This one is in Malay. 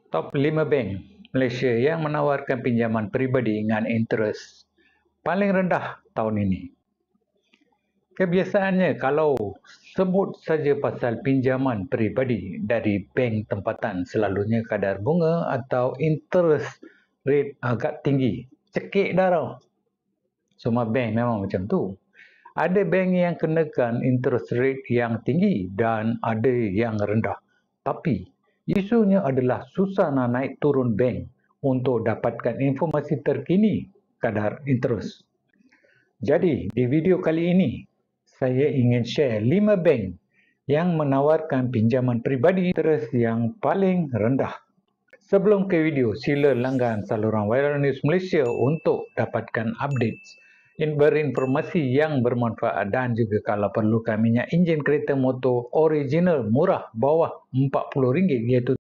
Top 5 bank Malaysia yang menawarkan pinjaman peribadi dengan interest paling rendah tahun ini. Kebiasaannya kalau sebut saja pasal pinjaman peribadi dari bank tempatan, selalunya kadar bunga atau interest rate agak tinggi. Cekik dah tau. Semua bank memang macam tu. Ada bank yang kenakan interest rate yang tinggi dan ada yang rendah. Tapi isunya adalah susah nak naik turun bank untuk dapatkan informasi terkini kadar interest. Jadi di video kali ini saya ingin share 5 bank yang menawarkan pinjaman peribadi interest yang paling rendah. Sebelum ke video, sila langgan saluran Viral News Malaysia untuk dapatkan update berinformasi yang bermanfaat, dan juga kalau perlukan minyak enjin kereta motor original murah bawah RM40 iaitu